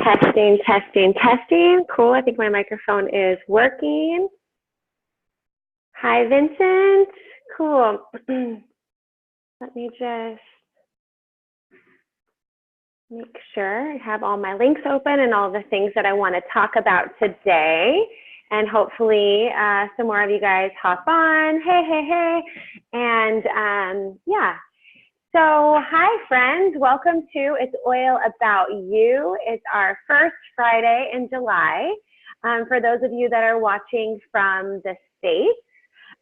Testing, testing, testing. Cool. I think my microphone is working. Hi, Vincent. Cool. Let me just make sure I have all my links open and all the things that I want to talk about today. And hopefully some more of you guys hop on. Hey, hey, hey. And yeah. So hi friends, welcome to It's Oil About You. It's our first Friday in July. For those of you that are watching from the States,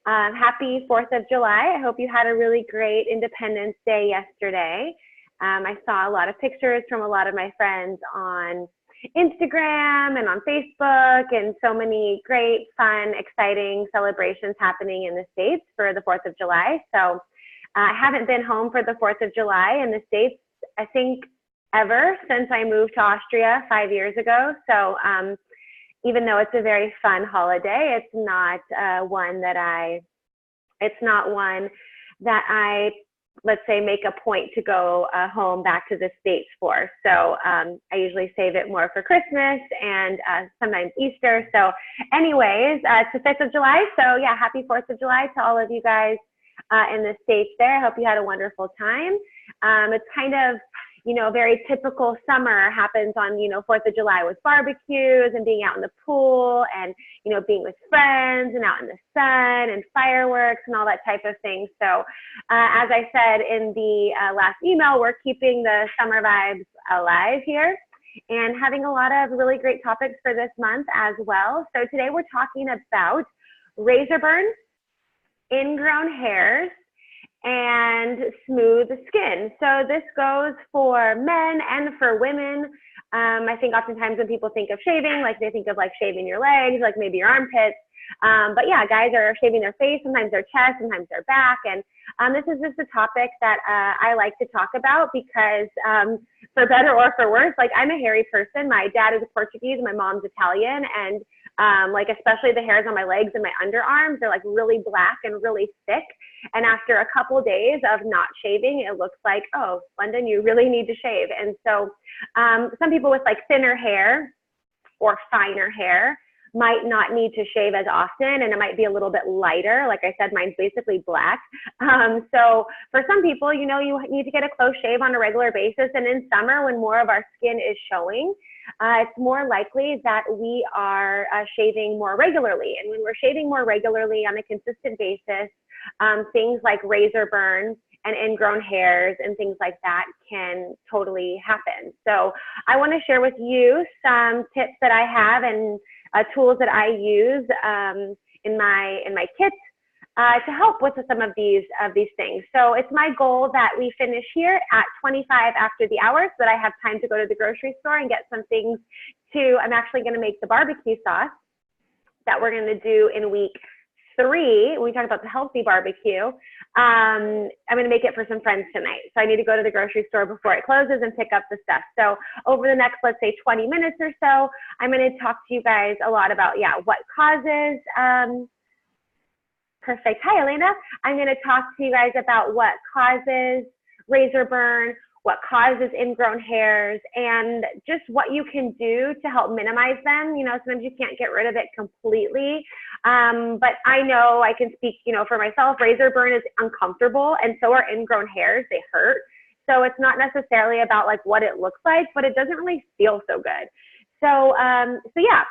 happy 4th of July. I hope you had a really great Independence Day yesterday. I saw a lot of pictures from a lot of my friends on Instagram and on Facebook, and so many great, fun, exciting celebrations happening in the States for the 4th of July. So I haven't been home for the 4th of July in the States, I think, ever since I moved to Austria 5 years ago. So even though it's a very fun holiday, it's not one that I, let's say, make a point to go home back to the States for. So I usually save it more for Christmas and sometimes Easter. So anyways, it's the 5th of July. So yeah, happy 4th of July to all of you guys in the States there. I hope you had a wonderful time. It's kind of, you know, very typical summer happens on, 4th of July with barbecues and being out in the pool and, being with friends and out in the sun and fireworks and all that type of thing. So as I said in the last email, we're keeping the summer vibes alive here and having a lot of really great topics for this month as well. So today we're talking about razor burns, ingrown hairs, and smooth skin. So this goes for men and for women. I think oftentimes when people think of shaving, like they think of like shaving your legs, like maybe your armpits. But yeah, guys are shaving their face, sometimes their chest, sometimes their back. And this is just a topic that I like to talk about because for better or for worse, like I'm a hairy person. My dad is Portuguese, my mom's Italian, and like especially the hairs on my legs and my underarms, they're like really black and really thick. And after a couple of days of not shaving, it looks like, oh, London, you really need to shave. And so some people with like thinner hair or finer hair might not need to shave as often, and it might be a little bit lighter. Like I said, mine's basically black. So for some people, you need to get a close shave on a regular basis. And in summer, when more of our skin is showing, it's more likely that we are shaving more regularly. And when we're shaving more regularly on a consistent basis, things like razor burns and ingrown hairs and things like that can totally happen. So I want to share with you some tips that I have and tools that I use in my kits to help with some of these things. So it's my goal that we finish here at 25 after the hour so that I have time to go to the grocery store and get some things I'm actually going to make the barbecue sauce that we're going to do in week 3. When we talk about the healthy barbecue, I'm going to make it for some friends tonight. So I need to go to the grocery store before it closes and pick up the stuff. So over the next, let's say 20 minutes or so, I'm going to talk to you guys a lot about, what causes, perfect. Hi, Elena. I'm going to talk to you guys about what causes razor burn, what causes ingrown hairs, and just what you can do to help minimize them. Sometimes you can't get rid of it completely. But I know I can speak, for myself, razor burn is uncomfortable, and so are ingrown hairs. They hurt. So it's not necessarily about like what it looks like, but it doesn't really feel so good. So yeah.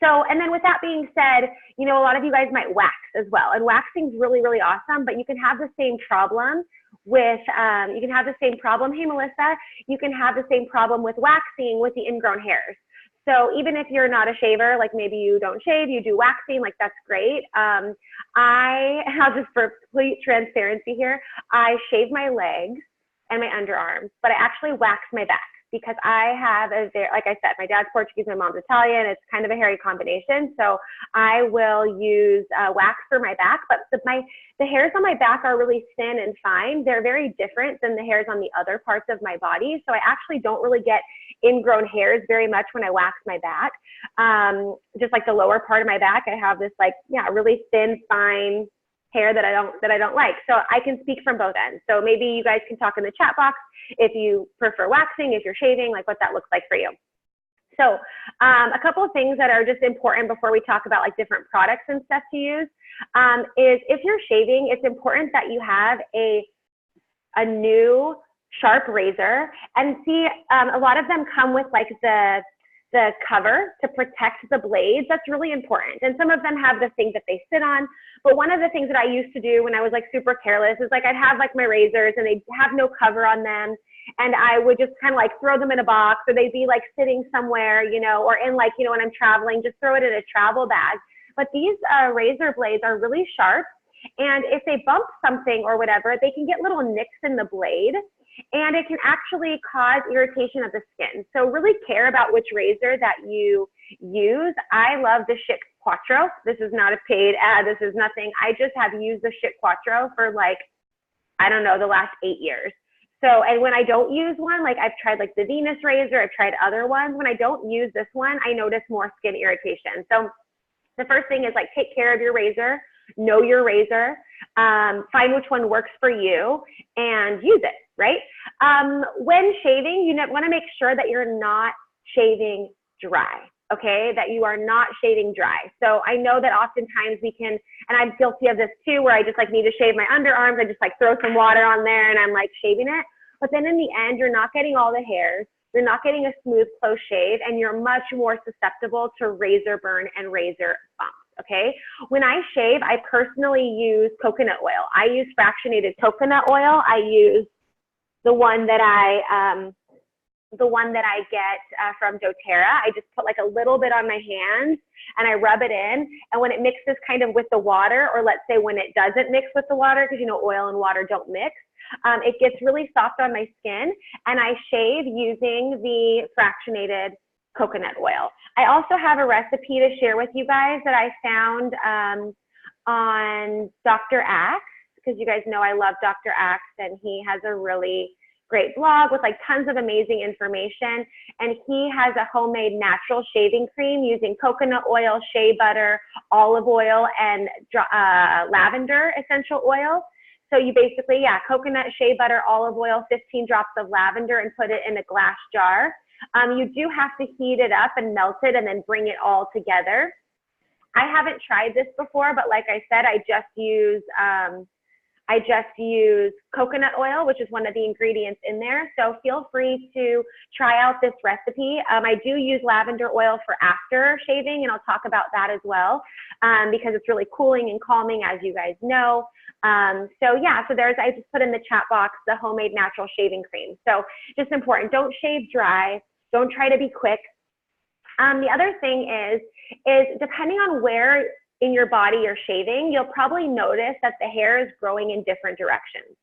So, and then with that being said, a lot of you guys might wax as well. And waxing's really, really awesome, but you can have the same problem with, hey, Melissa, you can have the same problem with waxing with the ingrown hairs. So even if you're not a shaver, like maybe you don't shave, you do waxing, like that's great. I'll just for complete transparency here, I shave my legs and my underarms, but I actually wax my back. Because I have like I said, my dad's Portuguese, my mom's Italian. It's kind of a hairy combination. So I will use wax for my back, but the hairs on my back are really thin and fine. They're very different than the hairs on the other parts of my body. So I actually don't really get ingrown hairs very much when I wax my back. Just like the lower part of my back, I have this really thin, fine hair that I don't like. So I can speak from both ends. So maybe you guys can talk in the chat box if you prefer waxing, if you're shaving, like what that looks like for you. So a couple of things that are just important before we talk about like different products and stuff to use is if you're shaving, it's important that you have a new sharp razor. And see, a lot of them come with like the cover to protect the blades. That's really important. And some of them have the thing that they sit on. But one of the things that I used to do when I was like super careless is like I'd have like my razors and they'd have no cover on them. And I would just kind of like throw them in a box, or they'd be like sitting somewhere, you know, or in like, you know, when I'm traveling, just throw it in a travel bag. But these razor blades are really sharp. And if they bump something or whatever, they can get little nicks in the blade. And it can actually cause irritation of the skin. So really care about which razor that you use. I love the Schick Quattro. This is not a paid ad. This is nothing. I just have used the Schick Quattro for like, I don't know, the last 8 years. So, and when I don't use one, like I've tried like the Venus razor, I've tried other ones. When I don't use this one, I notice more skin irritation. So the first thing is like take care of your razor, know your razor, find which one works for you and use it, right? When shaving, you want to make sure that you're not shaving dry, okay? That you are not shaving dry. So I know that oftentimes we can, and I'm guilty of this too, where I just like need to shave my underarms. I just like throw some water on there and I'm like shaving it. But then in the end, you're not getting all the hairs. You're not getting a smooth, close shave, and you're much more susceptible to razor burn and razor bumps. Okay. When I shave, I personally use coconut oil. I use fractionated coconut oil. I use the one that I get from doTERRA. I just put like a little bit on my hands and I rub it in. And when it mixes kind of with the water, or let's say when it doesn't mix with the water, because you know oil and water don't mix, it gets really soft on my skin, and I shave using the fractionated coconut oil. I also have a recipe to share with you guys that I found on Dr. Axe, because you guys know I love Dr. Axe, and he has a really great blog with like tons of amazing information. And he has a homemade natural shaving cream using coconut oil, shea butter, olive oil, and lavender essential oil. So you basically, yeah, coconut, shea butter, olive oil, 15 drops of lavender, and put it in a glass jar. You do have to heat it up and melt it and then bring it all together. I haven't tried this before, but like I said, I just use coconut oil, which is one of the ingredients in there. So feel free to try out this recipe. I do use lavender oil for after shaving, and I'll talk about that as well, because it's really cooling and calming, as you guys know. So yeah, so I just put in the chat box the homemade natural shaving cream. So just important, don't shave dry. Don't try to be quick. The other thing is depending on where in your body you're shaving, you'll probably notice that the hair is growing in different directions.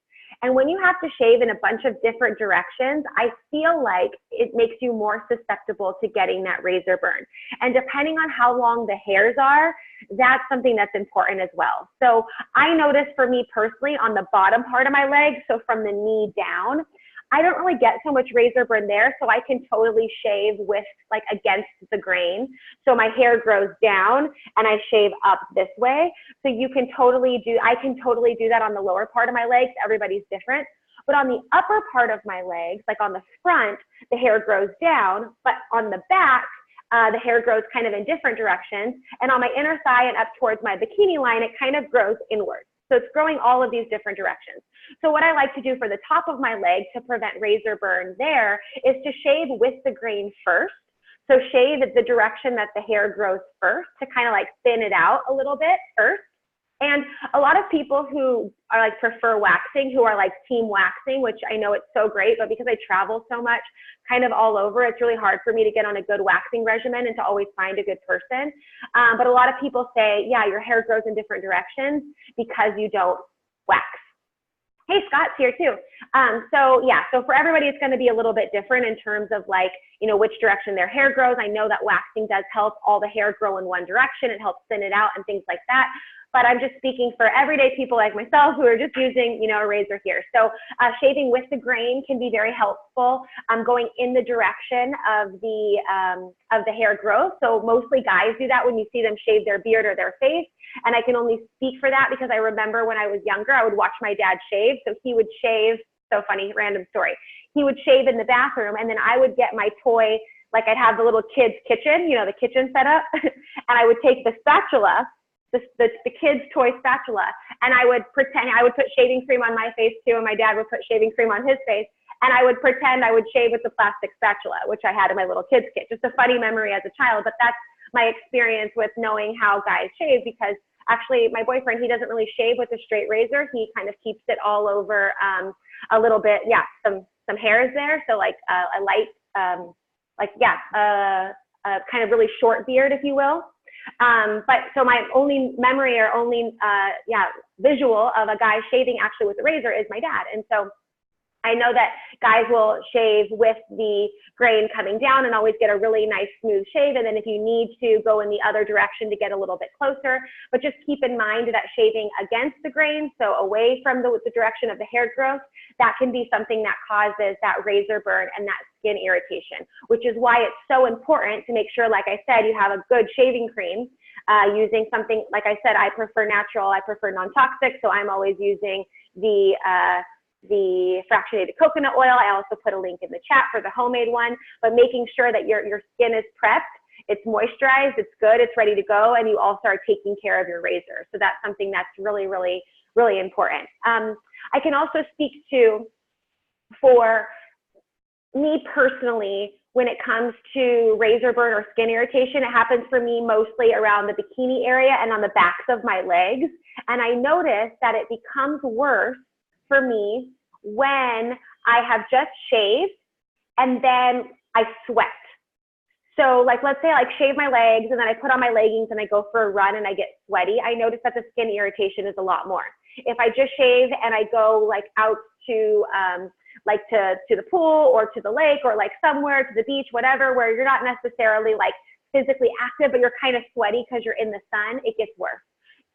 And when you have to shave in a bunch of different directions, I feel like it makes you more susceptible to getting that razor burn. And depending on how long the hairs are, that's something that's important as well. So I noticed for me personally on the bottom part of my leg, so from the knee down, I don't really get so much razor burn there, so I can totally shave with like against the grain. So my hair grows down and I shave up this way. So I can totally do that on the lower part of my legs. Everybody's different. But on the upper part of my legs, like on the front, the hair grows down, but on the back, the hair grows kind of in different directions. And on my inner thigh and up towards my bikini line, it kind of grows inward. So it's growing all of these different directions. So what I like to do for the top of my leg to prevent razor burn there is to shave with the grain first. So shave the direction that the hair grows first to kind of like thin it out a little bit first. And a lot of people who are like prefer waxing, who are like team waxing, which I know it's so great, but because I travel so much kind of all over, it's really hard for me to get on a good waxing regimen and to always find a good person. But a lot of people say, yeah, your hair grows in different directions because you don't wax. Hey, Scott's here too. So yeah, so for everybody, it's going to be a little bit different in terms of like, you know, which direction their hair grows. I know that waxing does help all the hair grow in one direction. It helps thin it out and things like that. But I'm just speaking for everyday people like myself who are just using, you know, a razor here. So shaving with the grain can be very helpful. Going in the direction of the hair growth. So mostly guys do that when you see them shave their beard or their face. And I can only speak for that because I remember when I was younger, I would watch my dad shave. So he would shave, so funny, random story. He would shave in the bathroom, and then I would get my toy like I'd have the little kids' kitchen, you know, the kitchen set up, and I would take the spatula, the kids' toy spatula, and I would pretend, I would put shaving cream on my face too, and my dad would put shaving cream on his face, and I would pretend I would shave with the plastic spatula, which I had in my little kids' kit. Just a funny memory as a child, but that's my experience with knowing how guys shave, because actually my boyfriend, he doesn't really shave with a straight razor. He kind of keeps it all over a little bit, yeah, some hairs there. So like a light, a kind of really short beard, if you will. But so my only memory or only, visual of a guy shaving actually with a razor is my dad. And so I know that guys will shave with the grain coming down and always get a really nice smooth shave. And then if you need to go in the other direction to get a little bit closer, but just keep in mind that shaving against the grain, so away from the direction of the hair growth, that can be something that causes that razor burn and that skin irritation, which is why it's so important to make sure, like I said, you have a good shaving cream. Using something, like I said, I prefer natural, I prefer non-toxic, so I'm always using the fractionated coconut oil. I also put a link in the chat for the homemade one, but making sure that your skin is prepped, it's moisturized, it's good, it's ready to go, and you also are taking care of your razor. So that's something that's really, really, really important. I can also speak to, for me personally, when it comes to razor burn or skin irritation, it happens for me mostly around the bikini area and on the backs of my legs. And I notice that it becomes worse for me when I have just shaved and then I sweat. So like, let's say I like shave my legs and then I put on my leggings and I go for a run and I get sweaty. I notice that the skin irritation is a lot more. If I just shave and I go like out to to the pool or to the lake or like somewhere to the beach, whatever, where you're not necessarily like physically active, but you're kind of sweaty because you're in the sun, it gets worse.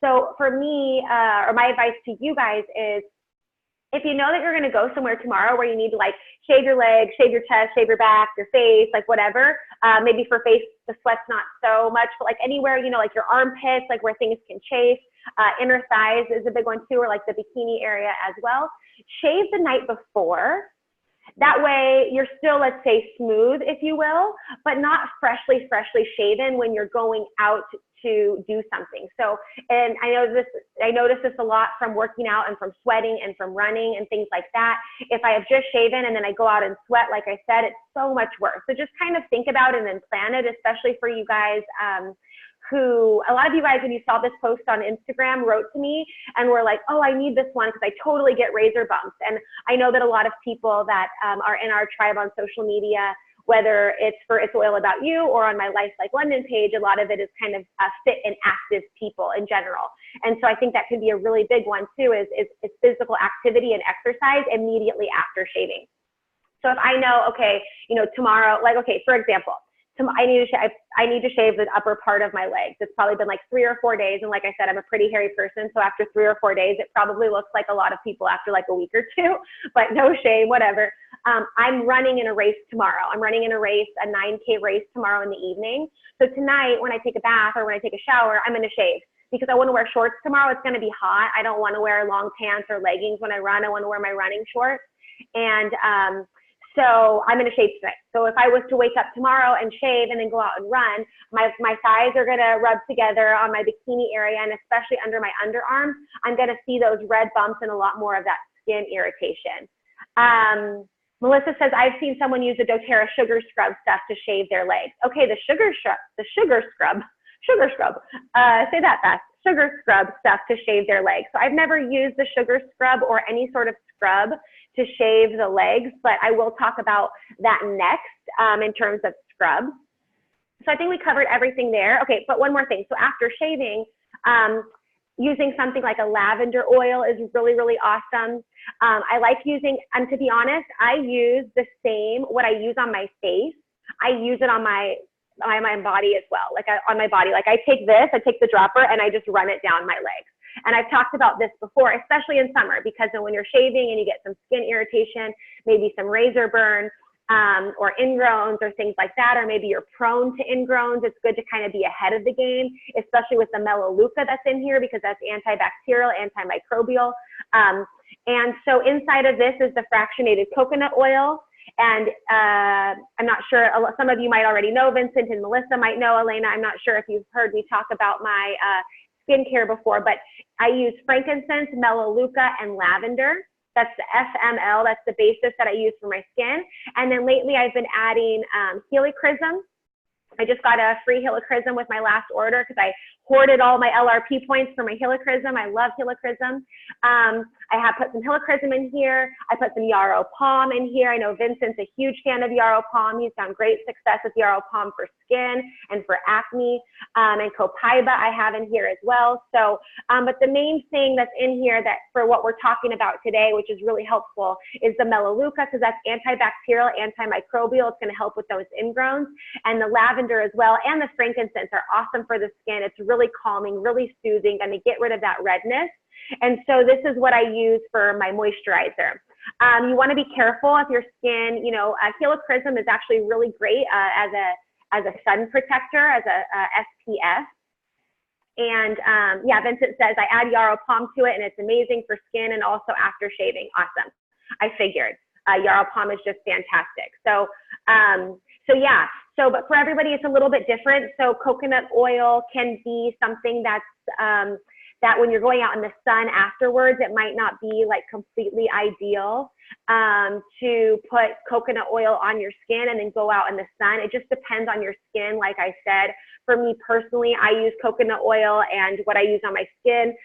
So for me, or my advice to you guys is, if you know that you're going to go somewhere tomorrow where you need to like shave your legs, shave your chest, shave your back, your face, like whatever, maybe for face, the sweat's not so much, but like anywhere, you know, like your armpits, like where things can chafe, inner thighs is a big one too, or like the bikini area as well. Shave the night before. That way you're still, let's say, smooth, if you will, but not freshly shaven when you're going out to do something. So, and I notice this a lot from working out and from sweating and from running and things like that. If I have just shaven and then I go out and sweat, like I said, it's so much worse. So just kind of think about it and then plan it, especially for you guys who, a lot of you guys, when you saw this post on Instagram, wrote to me and were like, oh, I need this one because I totally get razor bumps. And I know that a lot of people that are in our tribe on social media, whether it's for It's Oil About You or on my Life Like London page, a lot of it is kind of fit and active people in general. And so I think that can be a really big one too, is physical activity and exercise immediately after shaving. So if I know, okay, you know, tomorrow, like, okay, for example, I need to shave the upper part of my legs. It's probably been like 3 or 4 days. And like I said, I'm a pretty hairy person. So after 3 or 4 days, it probably looks like a lot of people after like a week or two, but no shame, whatever. I'm running in a race tomorrow. I'm running in a race, a 9K race tomorrow in the evening. So tonight when I take a bath or when I take a shower, I'm going to shave because I want to wear shorts tomorrow. It's going to be hot. I don't want to wear long pants or leggings when I run. I want to wear my running shorts. And, so I'm going to shave tonight. So if I was to wake up tomorrow and shave and then go out and run, my thighs are going to rub together on my bikini area, and especially under my underarms, I'm going to see those red bumps and a lot more of that skin irritation. Melissa says, I've seen someone use the doTERRA sugar scrub stuff to shave their legs. Okay, the sugar scrub, say that fast, sugar scrub stuff to shave their legs. So I've never used the sugar scrub or any sort of scrub to shave the legs, but I will talk about that next in terms of scrub. So I think we covered everything there. Okay, but one more thing. So after shaving, using something like a lavender oil is really, really awesome. I like using, and to be honest, I use the same, what I use on my face, I use it on my body as well. Like on my body, like I take the dropper and I just run it down my legs. And I've talked about this before, especially in summer, because when you're shaving and you get some skin irritation, maybe some razor burn, or ingrowns or things like that, or maybe you're prone to ingrowns, it's good to kind of be ahead of the game, especially with the melaleuca that's in here, because that's antibacterial, antimicrobial. And so inside of this is the fractionated coconut oil. And I'm not sure, some of you might already know, Vincent and Melissa might know, Elena, I'm not sure if you've heard me talk about my skincare before, but I use frankincense, melaleuca, and lavender. That's the FML, that's the basis that I use for my skin. And then lately I've been adding helichrysum. I just got a free helichrysum with my last order because I hoarded all my LRP points for my helichrysum. I love helichrysum. I have put some helichrysum in here. I put some yarrow palm in here. I know Vincent's a huge fan of yarrow palm. He's found great success with yarrow palm for skin and for acne. And copaiba I have in here as well. So, but the main thing that's in here that for what we're talking about today, which is really helpful, is the melaleuca, because that's antibacterial, antimicrobial. It's going to help with those ingrowns. And the lavender as well, and the frankincense are awesome for the skin. It's really calming, really soothing, going to get rid of that redness. And so this is what I use for my moisturizer. You want to be careful if your skin, you know, helichrysum is actually really great as a sun protector, as a SPF. And yeah, Vincent says, I add yarrow palm to it and it's amazing for skin and also after shaving. Awesome. I figured yarrow palm is just fantastic. So, so yeah, so, but for everybody, it's a little bit different. So coconut oil can be something that's, that when you're going out in the sun afterwards, it might not be like completely ideal to put coconut oil on your skin and then go out in the sun. It just depends on your skin. Like I said, for me personally, I use coconut oil and what I use on my skin.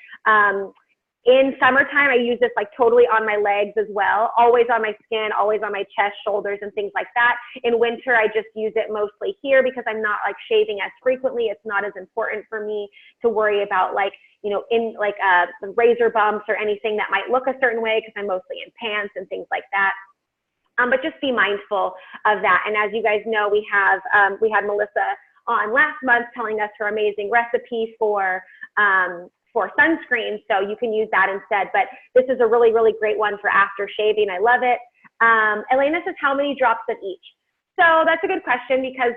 In summertime, I use this like totally on my legs as well, always on my skin, always on my chest, shoulders, and things like that. In winter, I just use it mostly here because I'm not like shaving as frequently. It's not as important for me to worry about like, you know, in like razor bumps or anything that might look a certain way because I'm mostly in pants and things like that. But just be mindful of that. And as you guys know, we had Melissa on last month telling us her amazing recipe for sunscreen, so you can use that instead. But this is a really, really great one for after shaving. I love it. Elena says, how many drops of each? So that's a good question because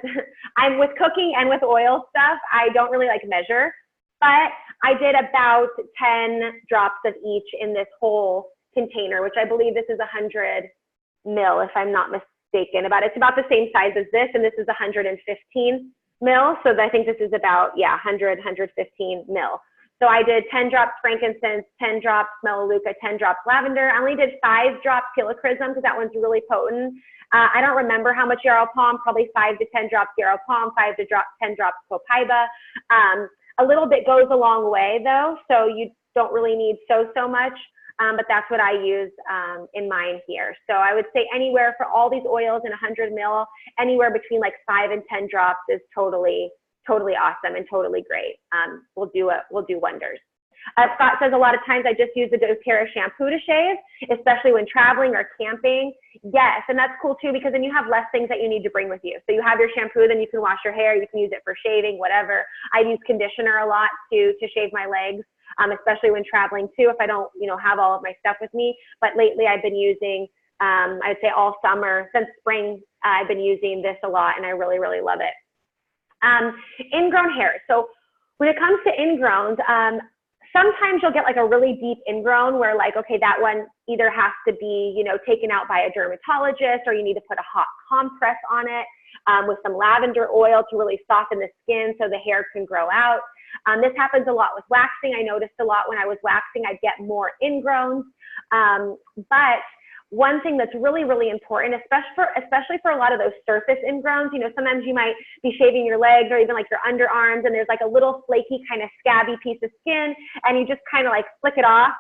I'm with cooking and with oil stuff, I don't really like measure, but I did about 10 drops of each in this whole container, which I believe this is 100 mil, if I'm not mistaken. It's about the same size as this, and this is 115 mil. So I think this is about, yeah, 100, 115 mil. So I did 10 drops frankincense, 10 drops melaleuca, 10 drops lavender. I only did 5 drops helichrysum because that one's really potent. I don't remember how much yarrow palm, probably 5 to 10 drops yarrow palm, 5 to 10 drops copaiba. A little bit goes a long way though, so you don't really need so much, but that's what I use in mine here. So I would say anywhere for all these oils in 100 mil, anywhere between like 5 and 10 drops is totally awesome and totally great. We'll do wonders. Scott says a lot of times I just use the doTERRA shampoo to shave, especially when traveling or camping. Yes, and that's cool too because then you have less things that you need to bring with you. So you have your shampoo, then you can wash your hair, you can use it for shaving, whatever. I use conditioner a lot to shave my legs, especially when traveling too, if I don't, you know, have all of my stuff with me. But lately I've been using, I'd say all summer, since spring, I've been using this a lot and I really, really love it. Ingrown hair. So when it comes to ingrowns, sometimes you'll get like a really deep ingrown where like, okay, that one either has to be, you know, taken out by a dermatologist or you need to put a hot compress on it with some lavender oil to really soften the skin so the hair can grow out. This happens a lot with waxing. I noticed a lot when I was waxing, I'd get more ingrowns. But one thing that's really, really important, especially for a lot of those surface ingrowns, you know, sometimes you might be shaving your legs or even like your underarms and there's like a little flaky kind of scabby piece of skin and you just kind of like flick it off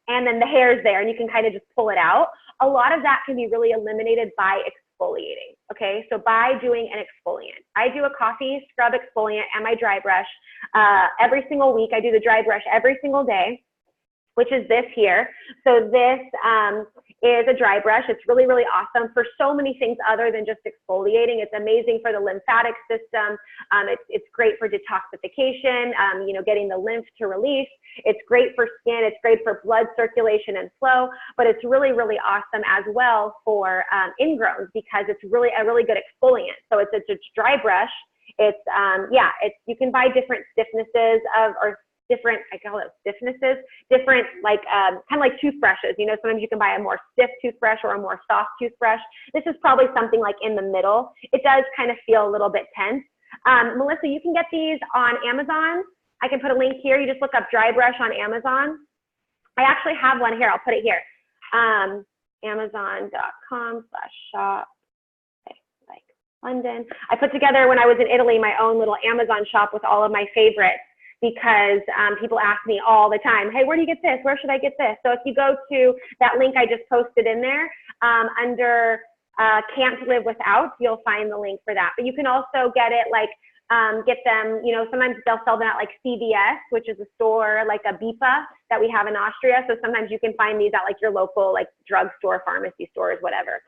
and then the hair's there and you can kind of just pull it out. A lot of that can be really eliminated by exfoliating, okay? So by doing an exfoliant. I do a coffee scrub exfoliant and my dry brush every single week. I do the dry brush every single day, which is this here. So this is a dry brush. It's really, really awesome for so many things other than just exfoliating. It's amazing for the lymphatic system. It's great for detoxification, you know, getting the lymph to release. It's great for skin. It's great for blood circulation and flow, but it's really, really awesome as well for ingrowns because it's really a really good exfoliant. So it's a dry brush. It's, yeah, you can buy different stiffnesses or different, I call it stiffnesses, different like kind of like toothbrushes. You know, sometimes you can buy a more stiff toothbrush or a more soft toothbrush. This is probably something like in the middle. It does kind of feel a little bit tense. Melissa, you can get these on Amazon. I can put a link here. You just look up dry brush on Amazon. I actually have one here. I'll put it here. Amazon.com/shop. Like London. I put together when I was in Italy my own little Amazon shop with all of my favorites because people ask me all the time, hey, where do you get this? Where should I get this? So if you go to that link I just posted in there under Can't Live Without, you'll find the link for that. But you can also get it like get them, you know, sometimes they'll sell them at like CVS, which is a store like a BIPA that we have in Austria. So sometimes you can find these at like your local like drugstore, pharmacy stores, whatever.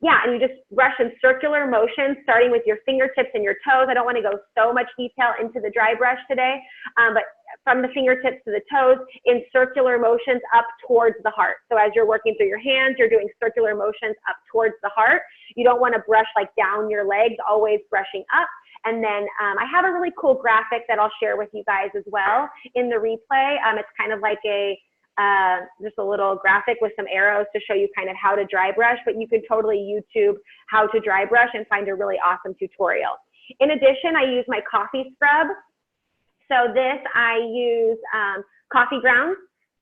Yeah, and you just brush in circular motions, starting with your fingertips and your toes. I don't want to go so much detail into the dry brush today, but from the fingertips to the toes in circular motions up towards the heart. So as you're working through your hands, you're doing circular motions up towards the heart. You don't want to brush like down your legs, always brushing up. And then I have a really cool graphic that I'll share with you guys as well in the replay. It's kind of like a just a little graphic with some arrows to show you kind of how to dry brush, but you can totally YouTube how to dry brush and find a really awesome tutorial. In addition, I use my coffee scrub. So this, I use coffee grounds.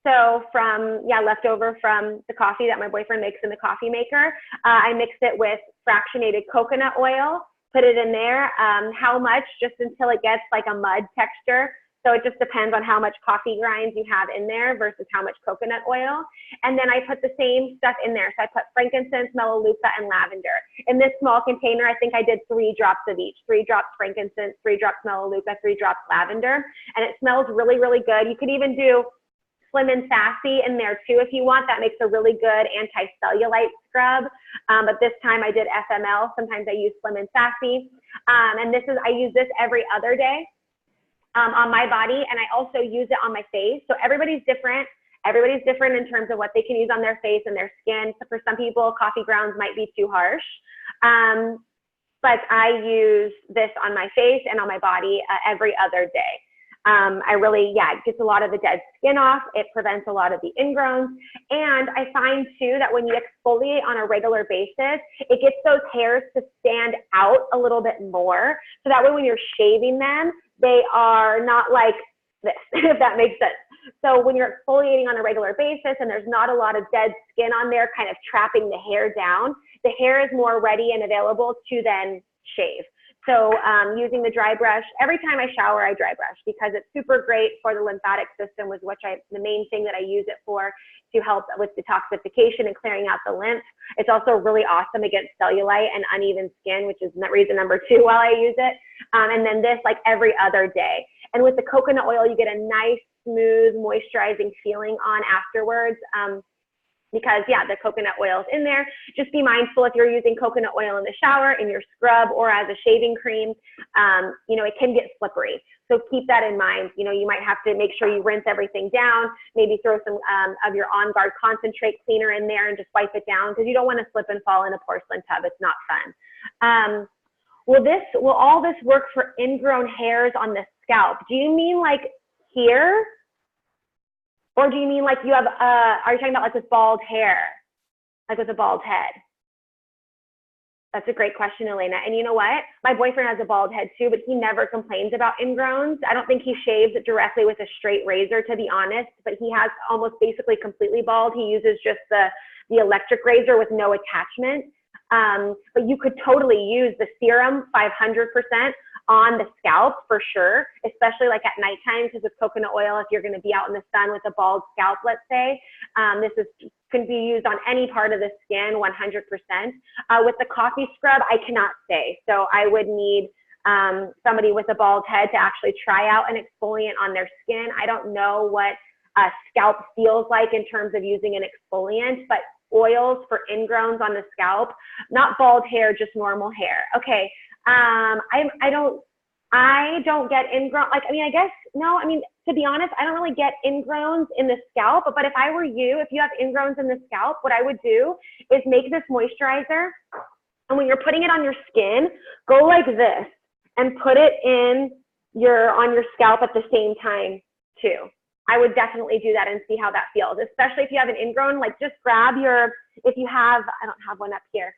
So from, leftover from the coffee that my boyfriend makes in the coffee maker, I mix it with fractionated coconut oil, put it in there. How much? Just until it gets like a mud texture. So it just depends on how much coffee grinds you have in there versus how much coconut oil. And then I put the same stuff in there. So I put frankincense, melaleuca, and lavender. In this small container, I think I did 3 drops of each. 3 drops frankincense, 3 drops melaleuca, 3 drops lavender. And it smells really, really good. You could even do Slim and Sassy in there too if you want. That makes a really good anti-cellulite scrub. But this time I did FML. Sometimes I use Slim and Sassy. And this is, I use this every other day. On my body, and I also use it on my face. So everybody's different. Everybody's different in terms of what they can use on their face and their skin. So for some people, coffee grounds might be too harsh. But I use this on my face and on my body every other day. I really, it gets a lot of the dead skin off. It prevents a lot of the ingrowns. And I find too that when you exfoliate on a regular basis, it gets those hairs to stand out a little bit more. So that way when you're shaving them, they are not like this, if that makes sense. So when you're exfoliating on a regular basis and there's not a lot of dead skin on there kind of trapping the hair down, the hair is more ready and available to then shave. So using the dry brush, every time I shower, I dry brush because it's super great for the lymphatic system, with which the main thing that I use it for, to help with detoxification and clearing out the lymph. It's also really awesome against cellulite and uneven skin, which is reason number 2 while I use it. And then this like every other day. And with the coconut oil, you get a nice, smooth, moisturizing feeling on afterwards. Because the coconut oil is in there. Just be mindful if you're using coconut oil in the shower, in your scrub, or as a shaving cream, it can get slippery. So keep that in mind. You might have to make sure you rinse everything down, maybe throw some of your On Guard concentrate cleaner in there and just wipe it down, because you don't want to slip and fall in a porcelain tub. It's not fun. Will all this work for ingrown hairs on the scalp? Do you mean like here? Or do you mean like you have, are you talking about like with bald hair, like with a bald head? That's a great question, Elena. And you know what? My boyfriend has a bald head too, but he never complains about ingrowns. I don't think he shaves it directly with a straight razor, to be honest, but he has almost basically completely bald. He uses just the electric razor with no attachment. But you could totally use the serum 500% on the scalp for sure, especially like at nighttime, because with coconut oil, if you're going to be out in the sun with a bald scalp, let's say, can be used on any part of the skin 100%. With the coffee scrub, I cannot say. So I would need somebody with a bald head to actually try out an exfoliant on their skin. I don't know what a scalp feels like in terms of using an exfoliant, but oils for ingrowns on the scalp, not bald hair, just normal hair. Okay. I don't get ingrown, to be honest, I don't really get ingrowns in the scalp, but if I were you, if you have ingrowns in the scalp, what I would do is make this moisturizer, and when you're putting it on your skin, go like this and put it on your scalp at the same time. too. I would definitely do that and see how that feels, especially if you have an ingrown. Like just grab your, if you have, I don't have one up here,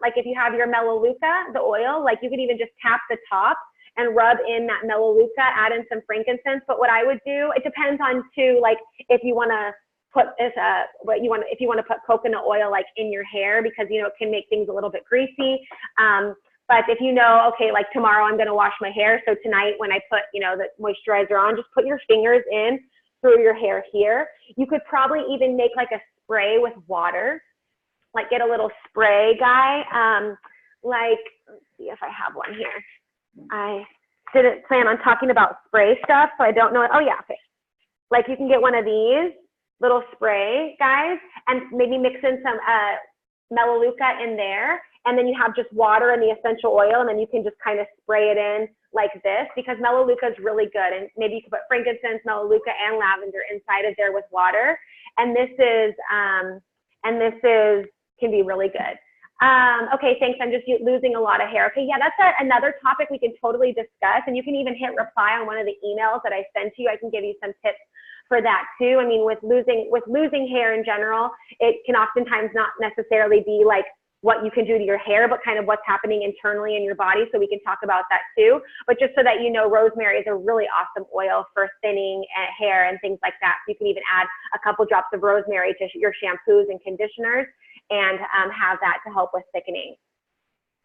like if you have your melaleuca, the oil, like you could even just tap the top and rub in that melaleuca, add in some frankincense. But what I would do, it depends on too, like if you want to put this, if you want to put coconut oil like in your hair, because you know it can make things a little bit greasy. But if you know, okay, like tomorrow I'm going to wash my hair, so tonight when I put, you know, the moisturizer on, just put your fingers in through your hair here. You could probably even make like a spray with water, like get a little spray guy. Like, let's see if I have one here. I didn't plan on talking about spray stuff, so I don't know. Oh yeah, okay. Like you can get one of these little spray guys and maybe mix in some melaleuca in there, and then you have just water and the essential oil, and then you can just kind of spray it in like this, because melaleuca is really good. And maybe you can put frankincense, melaleuca, and lavender inside of there with water. And this is can be really good. Okay, thanks. I'm just losing a lot of hair. Okay, yeah, that's another topic we can totally discuss. And you can even hit reply on one of the emails that I sent you. I can give you some tips for that too. I mean, with losing hair in general, it can oftentimes not necessarily be like what you can do to your hair, but kind of what's happening internally in your body. So we can talk about that too. But just so that you know, rosemary is a really awesome oil for thinning hair and things like that. So you can even add a couple drops of rosemary to your shampoos and conditioners and have that to help with thickening.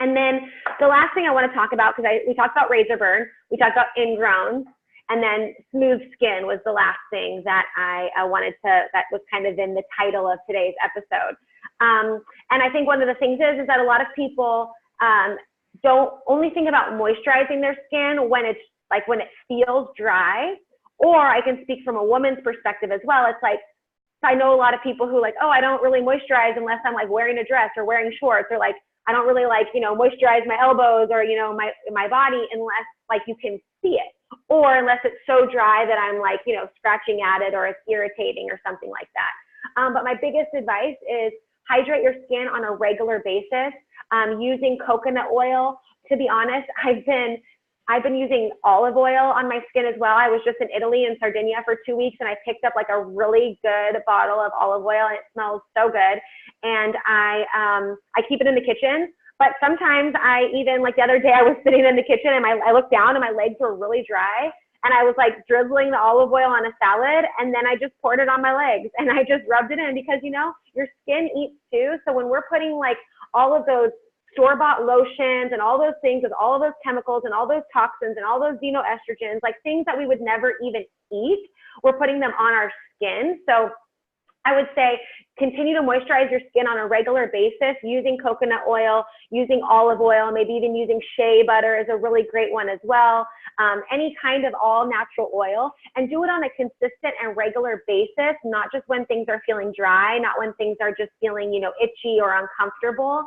And then the last thing I want to talk about, because we talked about razor burn, we talked about ingrown, and then smooth skin was the last thing that I wanted to, that was kind of in the title of today's episode. And I think one of the things is that a lot of people don't only think about moisturizing their skin when it's like when it feels dry, or I can speak from a woman's perspective as well. It's like, I know a lot of people who like, oh, I don't really moisturize unless I'm like wearing a dress or wearing shorts, or like, I don't really like, you know, moisturize my elbows or, you know, my body unless like you can see it, or unless it's so dry that I'm like, you know, scratching at it or it's irritating or something like that. But my biggest advice is hydrate your skin on a regular basis, using coconut oil. To be honest, I've been using olive oil on my skin as well. I was just in Italy and Sardinia for 2 weeks, and I picked up like a really good bottle of olive oil, and it smells so good. And I keep it in the kitchen. But sometimes I even, like the other day, I was sitting in the kitchen and I looked down and my legs were really dry. And I was like drizzling the olive oil on a salad, and then I just poured it on my legs and I just rubbed it in, because, you know, your skin eats too. So when we're putting like all of those store-bought lotions and all those things with all of those chemicals and all those toxins and all those xenoestrogens, like things that we would never even eat, we're putting them on our skin. So I would say continue to moisturize your skin on a regular basis using coconut oil, using olive oil, maybe even using shea butter is a really great one as well. Any kind of all natural oil, and do it on a consistent and regular basis, not just when things are feeling dry, not when things are just feeling, you know, itchy or uncomfortable.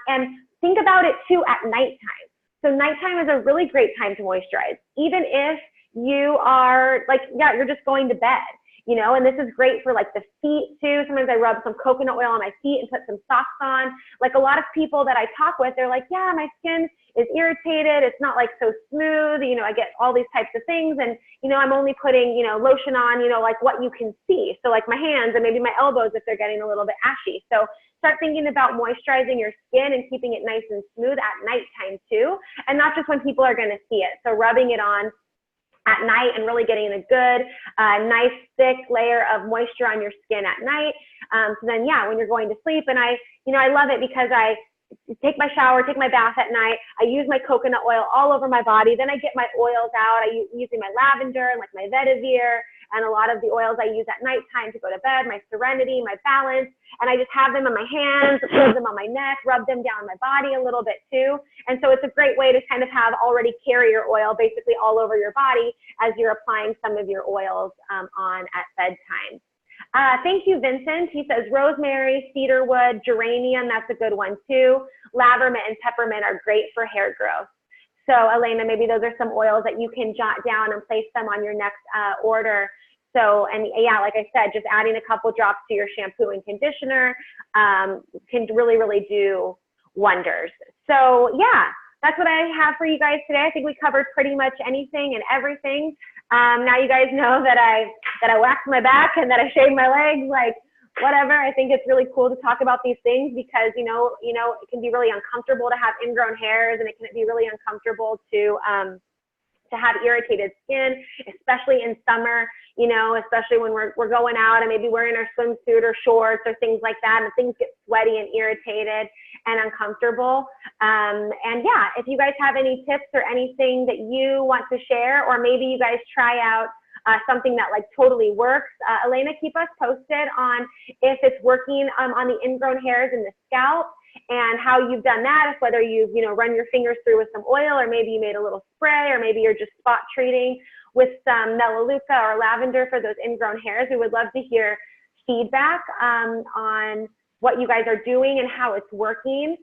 And think about it too at nighttime. So nighttime is a really great time to moisturize, even if you are like, yeah, you're just going to bed. You know, and this is great for like the feet too. Sometimes I rub some coconut oil on my feet and put some socks on. Like a lot of people that I talk with, they're like, yeah, my skin is irritated. It's not like so smooth. You know, I get all these types of things, and, you know, I'm only putting, you know, lotion on, you know, like what you can see. So like my hands and maybe my elbows if they're getting a little bit ashy. So start thinking about moisturizing your skin and keeping it nice and smooth at nighttime too, and not just when people are going to see it. So rubbing it on at night and really getting a good, nice thick layer of moisture on your skin at night. So then, yeah, when you're going to sleep, and I love it because I take my shower, take my bath at night. I use my coconut oil all over my body. Then I get my oils out. Using my lavender and like my vetiver and a lot of the oils I use at nighttime to go to bed, my Serenity, my Balance, and I just have them in my hands, rub them on my neck, rub them down my body a little bit too. And so it's a great way to kind of have already carrier oil basically all over your body as you're applying some of your oils on at bedtime. Thank you, Vincent. He says rosemary, cedarwood, geranium, that's a good one too. Lavender and peppermint are great for hair growth. So Elena, maybe those are some oils that you can jot down and place them on your next order. So, and yeah, like I said, just adding a couple drops to your shampoo and conditioner can really, really do wonders. So yeah, that's what I have for you guys today. I think we covered pretty much anything and everything. Now you guys know that I wax my back and that I shave my legs, like whatever. I think it's really cool to talk about these things because, you know, it can be really uncomfortable to have ingrown hairs, and it can be really uncomfortable to have irritated skin, especially in summer, you know, especially when we're going out and maybe wearing our swimsuit or shorts or things like that, and things get sweaty and irritated and uncomfortable. And yeah, if you guys have any tips or anything that you want to share, or maybe you guys try out something that like totally works, Elena, keep us posted on if it's working on the ingrown hairs in the scalp, and how you've done that, if whether you've, you know, run your fingers through with some oil, or maybe you made a little spray, or maybe you're just spot treating with some melaleuca or lavender for those ingrown hairs. We would love to hear feedback on what you guys are doing and how it's working.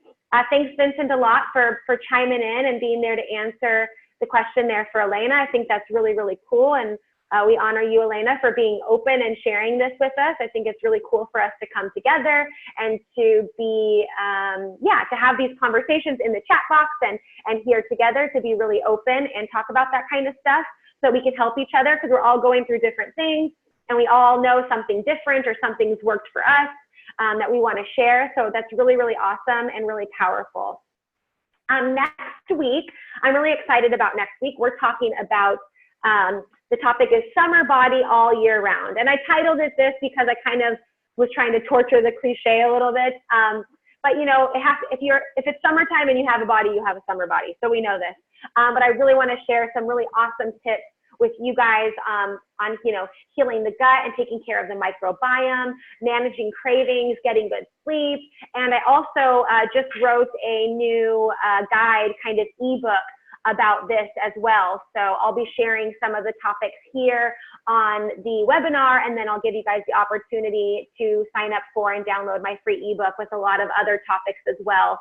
Thanks, Vincent, a lot for chiming in and being there to answer the question there for Elena. I think that's really, really cool. And we honor you, Elena, for being open and sharing this with us. I think it's really cool for us to come together and to be, to have these conversations in the chat box and here together to be really open and talk about that kind of stuff so we can help each other, because we're all going through different things and we all know something different or something's worked for us that we want to share. So that's really, really awesome and really powerful. Next week, I'm really excited about next week. We're talking about the topic is summer body all year round. And I titled it this because I kind of was trying to torture the cliche a little bit. But you know, if it's summertime and you have a body, you have a summer body. So we know this. But I really want to share some really awesome tips with you guys on, you know, healing the gut and taking care of the microbiome, managing cravings, getting good sleep. And I also just wrote a new guide, kind of ebook about this as well. So I'll be sharing some of the topics here on the webinar, and then I'll give you guys the opportunity to sign up for and download my free ebook with a lot of other topics as well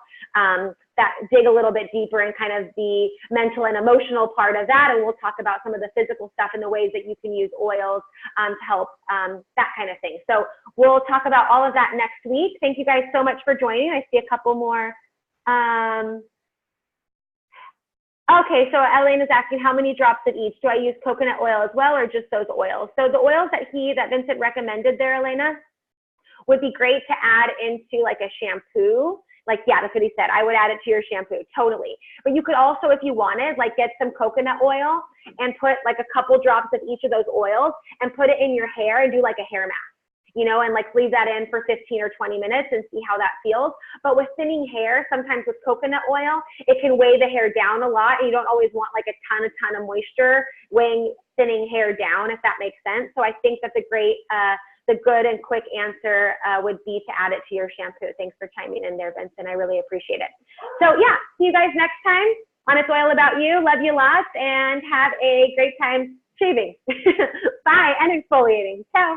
that dig a little bit deeper in kind of the mental and emotional part of that. And we'll talk about some of the physical stuff and the ways that you can use oils to help that kind of thing. So we'll talk about all of that next week. Thank you guys so much for joining. I see a couple more. Okay, so Elena's asking how many drops of each. Do I use coconut oil as well, or just those oils? So the oils that Vincent recommended there, Elena, would be great to add into like a shampoo. Like, yeah, that's what he said. I would add it to your shampoo, totally. But you could also, if you wanted, like get some coconut oil and put like a couple drops of each of those oils and put it in your hair and do like a hair mask, you know, and like leave that in for 15 or 20 minutes and see how that feels. But with thinning hair, sometimes with coconut oil, it can weigh the hair down a lot, and you don't always want like a ton of moisture weighing thinning hair down, if that makes sense. So I think that the good and quick answer would be to add it to your shampoo. Thanks for chiming in there, Vincent. I really appreciate it. So yeah, see you guys next time on It's Oil About You. Love you lots, and have a great time shaving. Bye, and exfoliating. Ciao.